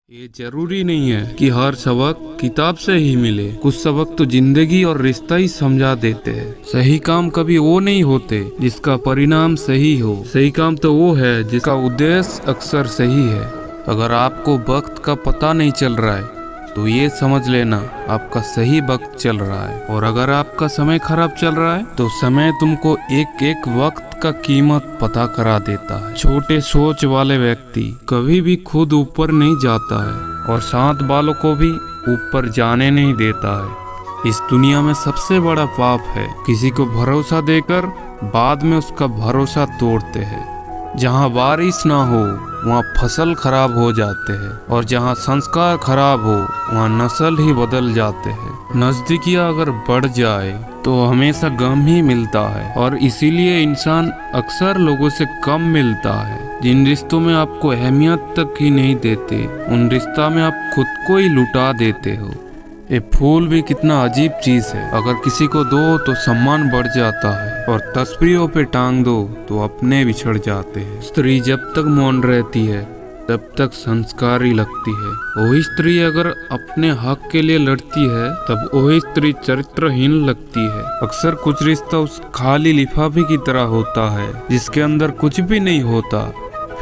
ये जरूरी नहीं है कि हर सबक किताब से ही मिले। कुछ सबक तो जिंदगी और रिश्ता ही समझा देते हैं। सही काम कभी वो नहीं होते जिसका परिणाम सही हो। सही काम तो वो है जिसका उद्देश्य अक्सर सही है। अगर आपको वक्त का पता नहीं चल रहा है तो ये समझ लेना आपका सही वक्त चल रहा है। और अगर आपका समय खराब चल रहा है तो समय तुमको एक एक वक्त का कीमत पता करा देता है। छोटे सोच वाले व्यक्ति कभी भी खुद ऊपर नहीं जाता है और साथ वालों को भी ऊपर जाने नहीं देता है। इस दुनिया में सबसे बड़ा पाप है किसी को भरोसा देकर बाद में उसका भरोसा तोड़ते हैं। जहाँ बारिश ना हो वहाँ फसल खराब हो जाते हैं और जहाँ संस्कार खराब हो वहाँ नस्ल ही बदल जाते हैं। नजदीकियाँ अगर बढ़ जाए तो हमेशा गम ही मिलता है और इसीलिए इंसान अक्सर लोगों से कम मिलता है। जिन रिश्तों में आपको अहमियत तक ही नहीं देते उन रिश्ता में आप खुद को ही लुटा देते हो। ये फूल भी कितना अजीब चीज है। अगर किसी को दो तो सम्मान बढ़ जाता है और तस्वीरों पे टांग दो तो अपने बिछड़ जाते हैं। स्त्री जब तक मौन रहती है तब तक संस्कारी लगती है। वही स्त्री अगर अपने हक के लिए लड़ती है तब वही स्त्री चरित्रहीन लगती है। अक्सर कुछ रिश्ता उस खाली लिफाफे की तरह होता है जिसके अंदर कुछ भी नहीं होता,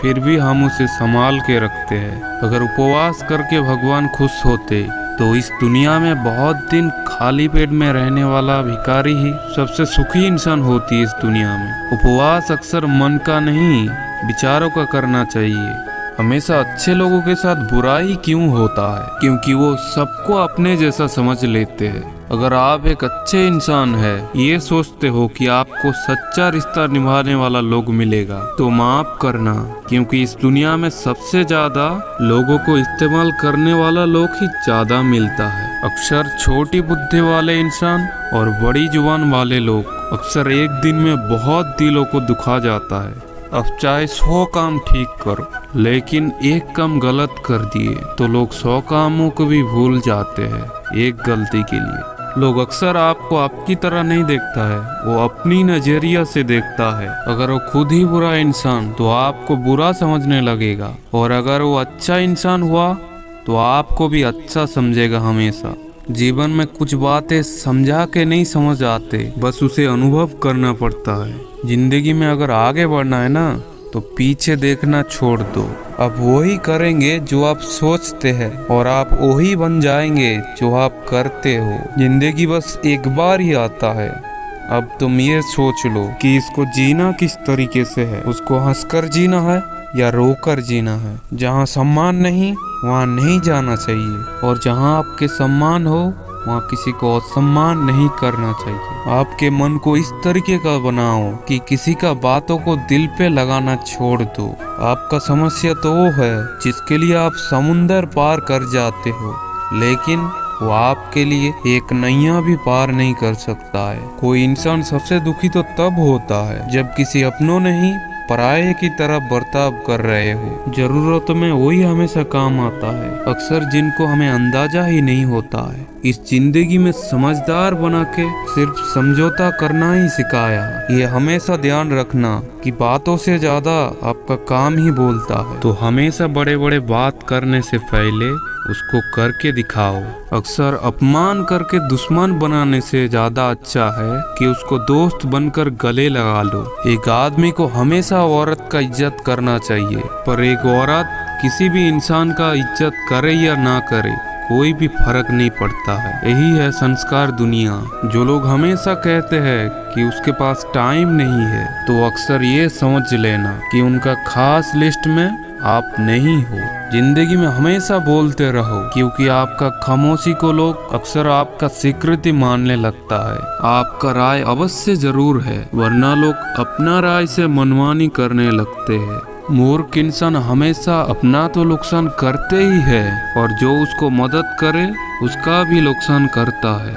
फिर भी हम उसे संभाल के रखते हैं। अगर उपवास करके भगवान खुश होते तो इस दुनिया में बहुत दिन खाली पेट में रहने वाला भिखारी ही सबसे सुखी इंसान होती है। इस दुनिया में उपवास अक्सर मन का नहीं विचारों का करना चाहिए। हमेशा अच्छे लोगों के साथ बुराई क्यों होता है? क्योंकि वो सबको अपने जैसा समझ लेते हैं। अगर आप एक अच्छे इंसान है ये सोचते हो कि आपको सच्चा रिश्ता निभाने वाला लोग मिलेगा तो माफ करना, क्योंकि इस दुनिया में सबसे ज्यादा लोगों को इस्तेमाल करने वाला लोग ही ज्यादा मिलता है। अक्सर छोटी बुद्धि वाले इंसान और बड़ी जुबान वाले लोग अक्सर एक दिन में बहुत दिलों को दुखा जाता है। अब चाहे 100 काम ठीक करो लेकिन एक काम गलत कर दिए तो लोग 100 कामों को भी भूल जाते हैं एक गलती के लिए। लोग अक्सर आपको आपकी तरह नहीं देखता है, वो अपनी नजरिया से देखता है। अगर वो खुद ही बुरा इंसान तो आपको बुरा समझने लगेगा और अगर वो अच्छा इंसान हुआ तो आपको भी अच्छा समझेगा हमेशा। जीवन में कुछ बातें समझा के नहीं समझ आते, बस उसे अनुभव करना पड़ता है। जिंदगी में अगर आगे बढ़ना है ना तो पीछे देखना छोड़ दो। अब वही करेंगे जो आप सोचते हैं और आप वही बन जाएंगे जो आप करते हो। जिंदगी बस एक बार ही आता है। अब तुम ये सोच लो कि इसको जीना किस तरीके से है। उसको हंसकर जीना है या रोकर जीना है। जहाँ सम्मान नहीं वहाँ नहीं जाना चाहिए और जहाँ आपके सम्मान हो वहाँ किसी को असम्मान नहीं करना चाहिए। आपके मन को इस तरीके का बनाओ कि किसी का बातों को दिल पे लगाना छोड़ दो। आपका समस्या तो वो है जिसके लिए आप समुंदर पार कर जाते हो, लेकिन वो आपके लिए एक नैया भी पार नहीं कर सकता है। कोई इंसान सबसे दुखी तो तब होता है जब किसी अपनों ने ही पराये की तरह बर्ताव कर रहे हो। जरूरत में वही हमेशा काम आता है, अक्सर जिनको हमें अंदाजा ही नहीं होता है। इस जिंदगी में समझदार बना के सिर्फ समझौता करना ही सिखाया। ये हमेशा ध्यान रखना कि बातों से ज्यादा आपका काम ही बोलता है। तो हमेशा बड़े बड़े बात करने से पहले उसको करके दिखाओ। अक्सर अपमान करके दुश्मन बनाने से ज्यादा अच्छा है कि उसको दोस्त बनकर गले लगा लो। एक आदमी को हमेशा औरत का इज्जत करना चाहिए, पर एक औरत किसी भी इंसान का इज्जत करे या ना करे कोई भी फर्क नहीं पड़ता है। यही है संस्कार दुनिया। जो लोग हमेशा कहते हैं कि उसके पास टाइम नहीं है तो अक्सर ये समझ लेना कि उनका खास लिस्ट में आप नहीं हो। जिंदगी में हमेशा बोलते रहो, क्योंकि आपका खामोशी को लोग अक्सर आपका स्वीकृति मानने लगता है। आपका राय अवश्य जरूर है, वरना लोग अपना राय से मनमानी करने लगते हैं। मूर्ख इंसान हमेशा अपना तो नुकसान करते ही है और जो उसको मदद करे उसका भी नुकसान करता है।